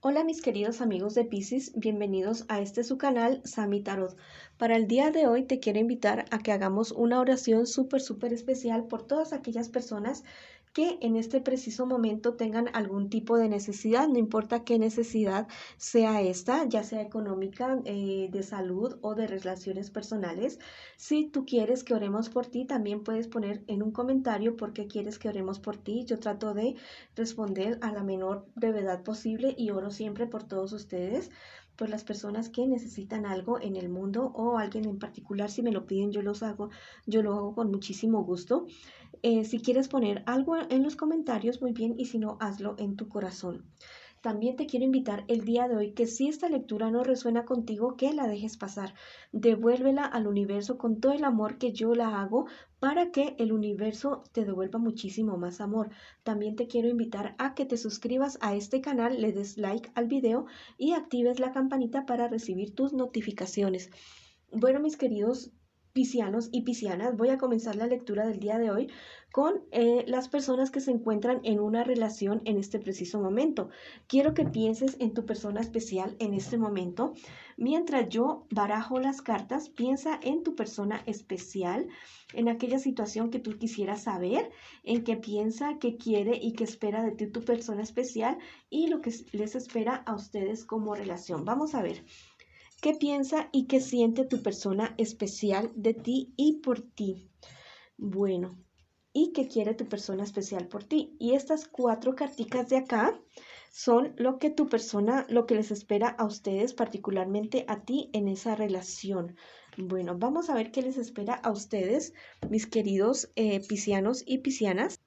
Hola mis queridos amigos de Piscis, bienvenidos a este su canal Sami Tarot. Para el día de hoy te quiero invitar a que hagamos una oración súper especial por todas aquellas personas que en este preciso momento tengan algún tipo de necesidad, no importa qué necesidad sea esta, ya sea económica, de salud o de relaciones personales. Si tú quieres que oremos por ti, también puedes poner en un comentario por qué quieres que oremos por ti. Yo trato de responder a la menor brevedad posible y oro siempre por todos ustedes, por las personas que necesitan algo en el mundo o alguien en particular. Si me lo piden, yo lo hago con muchísimo gusto. Si quieres poner algo en los comentarios, muy bien, y si no, hazlo en tu corazón. También te quiero invitar el día de hoy que si esta lectura no resuena contigo, que la dejes pasar. Devuélvela al universo con todo el amor que yo la hago para que el universo te devuelva muchísimo más amor. También te quiero invitar a que te suscribas a este canal, le des like al video y actives la campanita para recibir tus notificaciones. Bueno, mis queridos piscianos y piscianas, voy a comenzar la lectura del día de hoy con las personas que se encuentran en una relación en este preciso momento. Quiero que pienses en tu persona especial en este momento. Mientras yo barajo las cartas, piensa en tu persona especial, en aquella situación que tú quisieras saber, en qué piensa, qué quiere y qué espera de ti tu persona especial y lo que les espera a ustedes como relación. Vamos a ver. ¿Qué piensa y qué siente tu persona especial de ti y por ti? Bueno, ¿y qué quiere tu persona especial por ti? Y estas cuatro carticas de acá son lo que tu persona, lo que les espera a ustedes, particularmente a ti en esa relación. Bueno, vamos a ver qué les espera a ustedes, mis queridos piscianos y piscianas.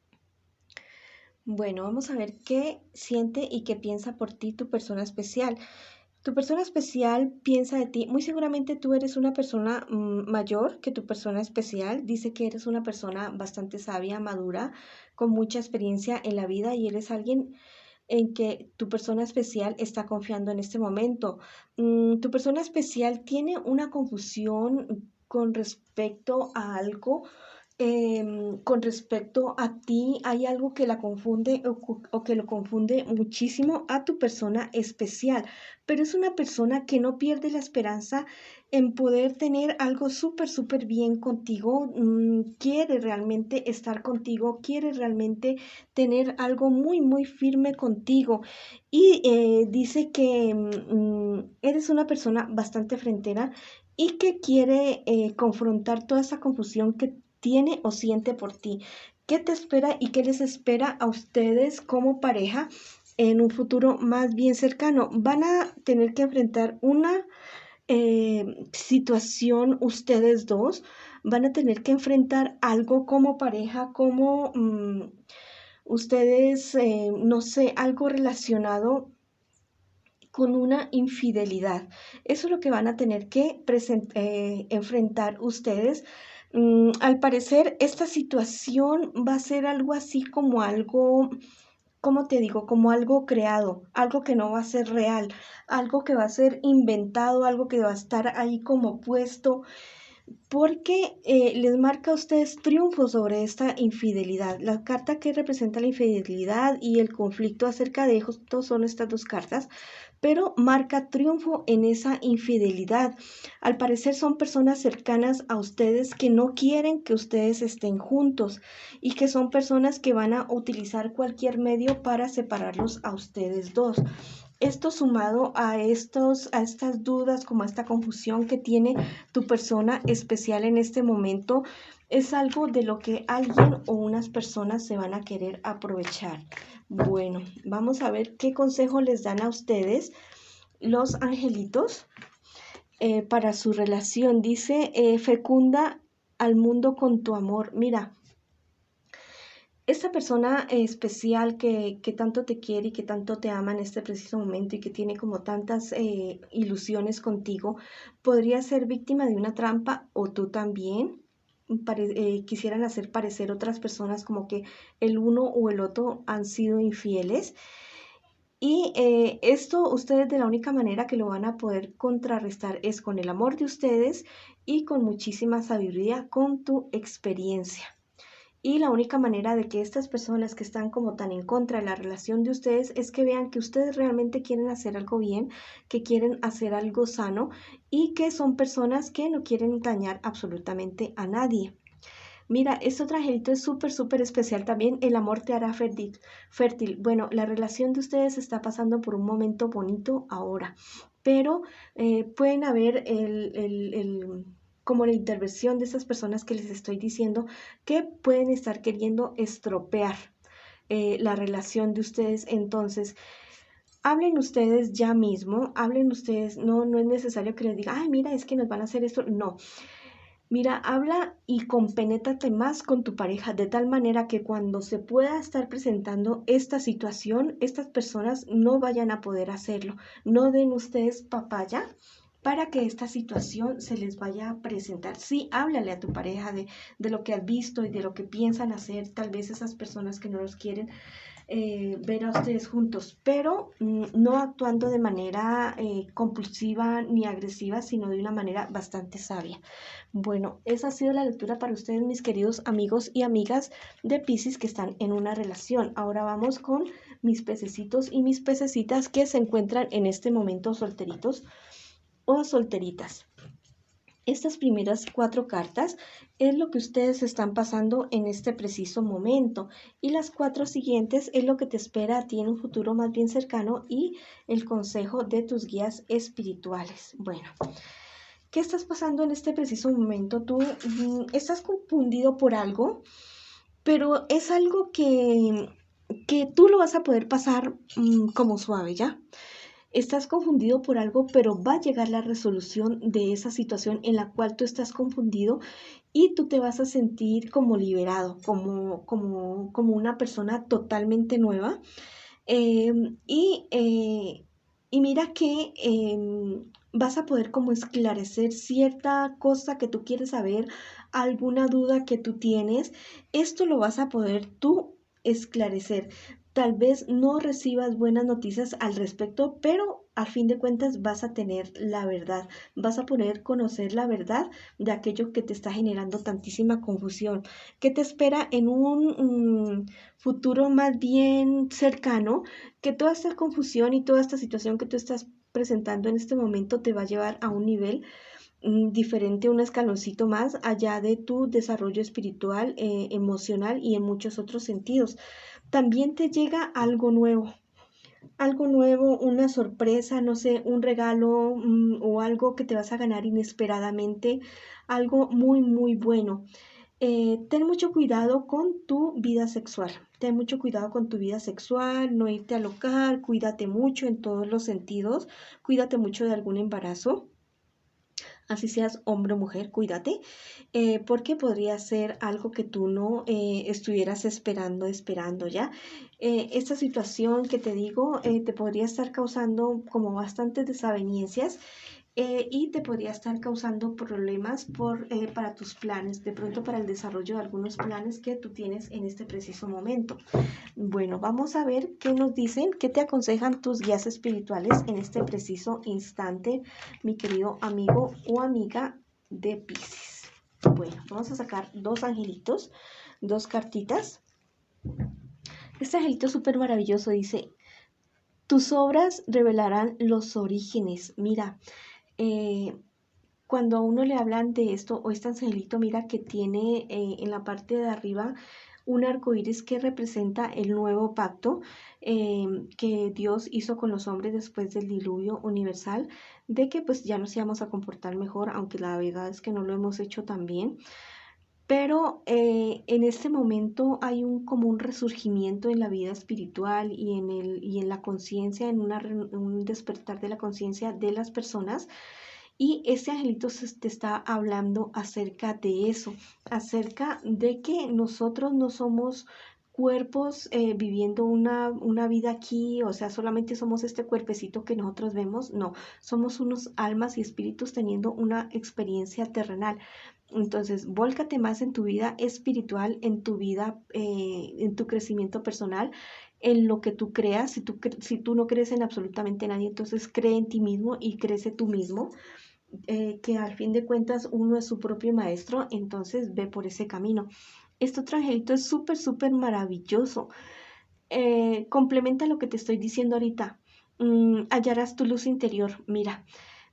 Bueno, vamos a ver qué siente y qué piensa por ti tu persona especial. Tu persona especial piensa de ti, muy seguramente tú eres una persona mayor que tu persona especial, dice que eres una persona bastante sabia, madura, con mucha experiencia en la vida y eres alguien en que tu persona especial está confiando en este momento. Tu persona especial tiene una confusión con respecto a algo, con respecto a ti, hay algo que la confunde o que lo confunde muchísimo a tu persona especial, pero es una persona que no pierde la esperanza en poder tener algo súper bien contigo. Quiere realmente estar contigo, quiere realmente tener algo muy firme contigo y dice que eres una persona bastante frentera y que quiere confrontar toda esa confusión que tiene o siente por ti. ¿Qué te espera y qué les espera a ustedes como pareja en un futuro más bien cercano? Van a tener que enfrentar una situación ustedes dos, van a tener que enfrentar algo como pareja, como ustedes, no sé, algo relacionado con una infidelidad. Eso es lo que van a tener que enfrentar ustedes. Al parecer, esta situación va a ser algo así como algo, ¿cómo te digo? Como algo creado, algo que no va a ser real, algo que va a ser inventado, algo que va a estar ahí como puesto, porque les marca a ustedes triunfo sobre esta infidelidad. La carta que representa la infidelidad y el conflicto acerca de esto son estas dos cartas, pero marca triunfo en esa infidelidad. Al parecer son personas cercanas a ustedes que no quieren que ustedes estén juntos y que son personas que van a utilizar cualquier medio para separarlos a ustedes dos. Esto sumado a estas dudas, como a esta confusión que tiene tu persona especial en este momento, es algo de lo que alguien o unas personas se van a querer aprovechar. Bueno, vamos a ver qué consejo les dan a ustedes los angelitos para su relación. Dice, fecunda al mundo con tu amor. Mira, esta persona especial que tanto te quiere y que tanto te ama en este preciso momento y que tiene como tantas ilusiones contigo, podría ser víctima de una trampa o tú también. Quisieran hacer parecer otras personas como que el uno o el otro han sido infieles. Y esto ustedes de la única manera que lo van a poder contrarrestar es con el amor de ustedes y con muchísima sabiduría, con tu experiencia. Y la única manera de que estas personas que están como tan en contra de la relación de ustedes es que vean que ustedes realmente quieren hacer algo bien, que quieren hacer algo sano y que son personas que no quieren dañar absolutamente a nadie. Mira, este otro angelito es súper, súper especial también. El amor te hará fértil. Fértil. Bueno, la relación de ustedes está pasando por un momento bonito ahora, pero pueden haber como la intervención de esas personas que les estoy diciendo que pueden estar queriendo estropear la relación de ustedes. Entonces, hablen ustedes ya mismo, hablen ustedes, no, no es necesario que les diga, ay, mira, es que nos van a hacer esto. No, mira, habla y compenétrate más con tu pareja de tal manera que cuando se pueda estar presentando esta situación, estas personas no vayan a poder hacerlo. No den ustedes papaya para que esta situación se les vaya a presentar. Sí, háblale a tu pareja de lo que has visto y de lo que piensan hacer, tal vez esas personas que no los quieren ver a ustedes juntos, pero no actuando de manera compulsiva ni agresiva, sino de una manera bastante sabia. Bueno, esa ha sido la lectura para ustedes, mis queridos amigos y amigas de Piscis que están en una relación. Ahora vamos con mis pececitos y mis pececitas que se encuentran en este momento solteritos o solteritas. Estas primeras 4 cartas es lo que ustedes están pasando en este preciso momento y las 4 siguientes es lo que te espera a ti en un futuro más bien cercano y el consejo de tus guías espirituales. Bueno, ¿qué estás pasando en este preciso momento? Tú estás confundido por algo, pero es algo que tú lo vas a poder pasar como suave, ¿ya? Estás confundido por algo, pero va a llegar la resolución de esa situación en la cual tú estás confundido y tú te vas a sentir como liberado, como una persona totalmente nueva. Y, y mira que vas a poder como esclarecer cierta cosa que tú quieres saber, alguna duda que tú tienes. Esto lo vas a poder tú esclarecer. Tal vez no recibas buenas noticias al respecto, pero a fin de cuentas vas a tener la verdad, vas a poder conocer la verdad de aquello que te está generando tantísima confusión. ¿Qué te espera en un futuro más bien cercano? Que toda esta confusión y toda esta situación que tú estás presentando en este momento te va a llevar a un nivel diferente, un escaloncito más allá de tu desarrollo espiritual, emocional y en muchos otros sentidos. También te llega algo nuevo, una sorpresa, no sé, un regalo o algo que te vas a ganar inesperadamente, algo muy, muy bueno. Ten mucho cuidado con tu vida sexual. Ten mucho cuidado con tu vida sexual, no irte a alocar, cuídate mucho en todos los sentidos, cuídate mucho de algún embarazo, así seas hombre o mujer, cuídate, porque podría ser algo que tú no estuvieras esperando ya. Esta situación que te digo te podría estar causando como bastantes desavenencias y te podría estar causando problemas para tus planes, de pronto para el desarrollo de algunos planes que tú tienes en este preciso momento. Bueno, vamos a ver qué nos dicen, qué te aconsejan tus guías espirituales en este preciso instante, mi querido amigo o amiga de Piscis. Bueno, vamos a sacar 2 angelitos, 2 cartitas. Este angelito súper maravilloso dice, tus obras revelarán los orígenes. Mira, cuando a uno le hablan de esto o este angelito, mira que tiene en la parte de arriba un arco iris que representa el nuevo pacto que Dios hizo con los hombres después del diluvio universal, de que pues ya nos íbamos a comportar mejor, aunque la verdad es que no lo hemos hecho tan bien. Pero en este momento hay como un resurgimiento en la vida espiritual y en la conciencia, en un despertar de la conciencia de las personas. Y este angelito te está hablando acerca de eso, acerca de que nosotros no somos cuerpos viviendo una vida aquí, o sea, solamente somos este cuerpecito que nosotros vemos, no, somos unos almas y espíritus teniendo una experiencia terrenal. Entonces, vólcate más en tu vida espiritual, en tu vida, en tu crecimiento personal, en lo que tú creas. Si tú no crees en absolutamente nadie, entonces cree en ti mismo y crece tú mismo, que al fin de cuentas uno es su propio maestro, entonces ve por ese camino. Este otro angelito es súper, súper maravilloso. Complementa lo que te estoy diciendo ahorita. Hallarás tu luz interior. Mira,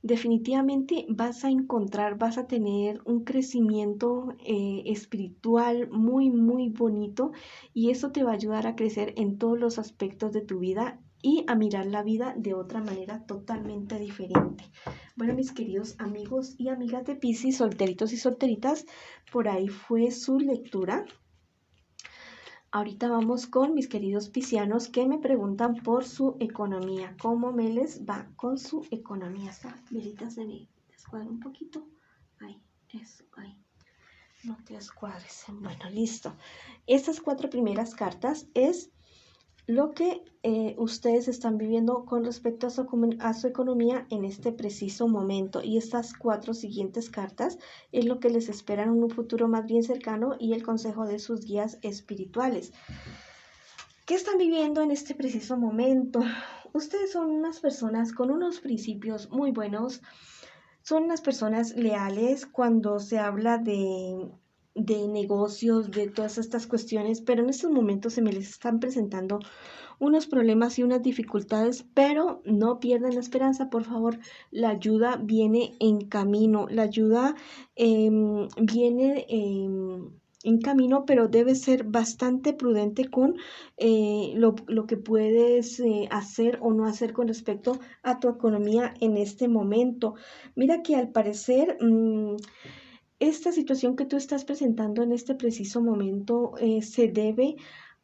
definitivamente vas a encontrar, vas a tener un crecimiento espiritual muy, muy bonito y eso te va a ayudar a crecer en todos los aspectos de tu vida y a mirar la vida de otra manera totalmente diferente. Bueno, mis queridos amigos y amigas de Piscis, solteritos y solteritas, por ahí fue su lectura. Ahorita vamos con mis queridos piscianos que me preguntan por su economía. ¿Cómo me les va con su economía? Esta velita se me descuadra un poquito. Ahí, eso, ahí. No te descuadres. Bueno, listo. Estas 4 primeras cartas es lo que ustedes están viviendo con respecto a su economía en este preciso momento. Y estas 4 siguientes cartas es lo que les espera en un futuro más bien cercano y el consejo de sus guías espirituales. ¿Qué están viviendo en este preciso momento? Ustedes son unas personas con unos principios muy buenos, son unas personas leales cuando se habla de negocios, de todas estas cuestiones, pero en estos momentos se me les están presentando unos problemas y unas dificultades, pero no pierdan la esperanza, por favor. La ayuda viene en camino, la ayuda viene en camino, pero debes ser bastante prudente con lo que puedes hacer o no hacer con respecto a tu economía en este momento. Mira que al parecer esta situación que tú estás presentando en este preciso momento se debe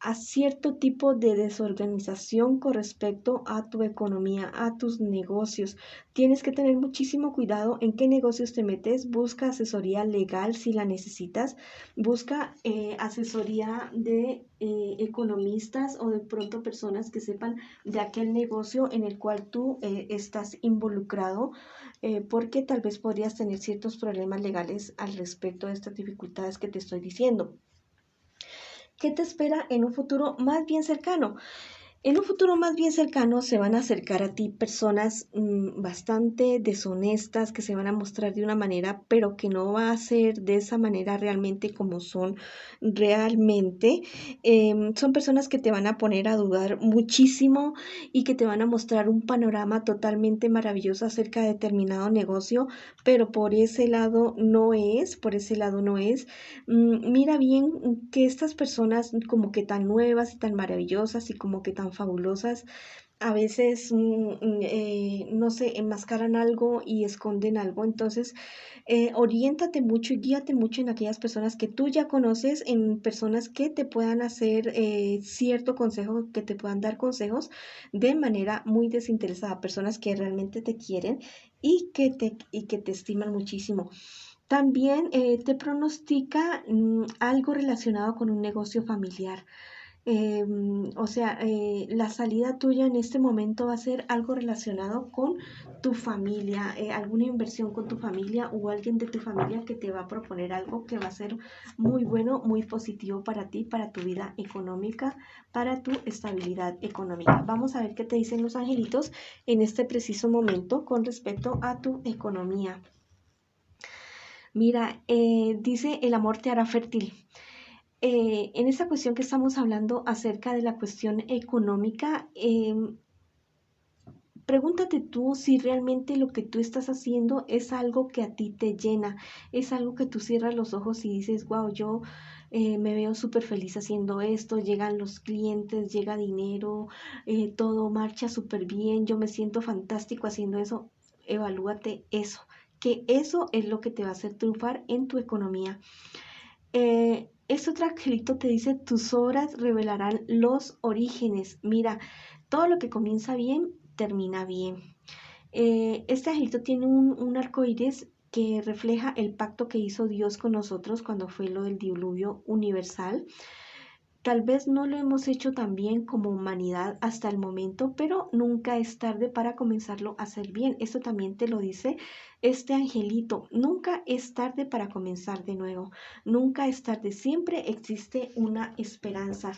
a cierto tipo de desorganización con respecto a tu economía, a tus negocios. Tienes que tener muchísimo cuidado en qué negocios te metes. Busca asesoría legal si la necesitas. Busca asesoría de economistas o de pronto personas que sepan de aquel negocio en el cual tú estás involucrado, porque tal vez podrías tener ciertos problemas legales al respecto de estas dificultades que te estoy diciendo. ¿Qué te espera en un futuro más bien cercano? En un futuro más bien cercano se van a acercar a ti personas bastante deshonestas que se van a mostrar de una manera, pero que no va a ser de esa manera realmente como son realmente. Son personas que te van a poner a dudar muchísimo y que te van a mostrar un panorama totalmente maravilloso acerca de determinado negocio, pero por ese lado no es, por ese lado no es. Mira bien que estas personas como que tan nuevas y tan maravillosas y como que tan fabulosas, a veces, no sé, enmascaran algo y esconden algo. Entonces, oriéntate mucho y guíate mucho en aquellas personas que tú ya conoces, en personas que te puedan hacer cierto consejo, que te puedan dar consejos de manera muy desinteresada, personas que realmente te quieren y que te estiman muchísimo. También te pronostica algo relacionado con un negocio familiar. O sea, la salida tuya en este momento va a ser algo relacionado con tu familia, alguna inversión con tu familia o alguien de tu familia que te va a proponer algo que va a ser muy bueno, muy positivo para ti, para tu vida económica, para tu estabilidad económica. Vamos a ver qué te dicen los angelitos en este preciso momento con respecto a tu economía. Mira, dice el amor te hará fértil. En esta cuestión que estamos hablando acerca de la cuestión económica, pregúntate tú si realmente lo que tú estás haciendo es algo que a ti te llena, es algo que tú cierras los ojos y dices, wow, yo me veo súper feliz haciendo esto, llegan los clientes, llega dinero, todo marcha súper bien, yo me siento fantástico haciendo eso. Evalúate eso, que eso es lo que te va a hacer triunfar en tu economía. Este otro angelito te dice, tus obras revelarán los orígenes. Mira, todo lo que comienza bien, termina bien. Este angelito tiene un arco iris que refleja el pacto que hizo Dios con nosotros cuando fue lo del diluvio universal. Tal vez no lo hemos hecho tan bien como humanidad hasta el momento, pero nunca es tarde para comenzarlo a hacer bien. Esto también te lo dice este angelito. Nunca es tarde para comenzar de nuevo. Nunca es tarde. Siempre existe una esperanza.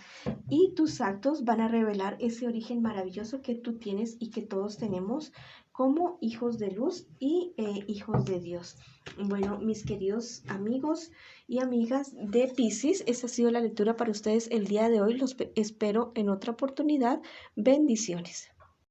Y tus actos van a revelar ese origen maravilloso que tú tienes y que todos tenemos como hijos de luz y hijos de Dios. Bueno, mis queridos amigos y amigas de Piscis, esa ha sido la lectura para ustedes el día de hoy. Los espero en otra oportunidad. Bendiciones.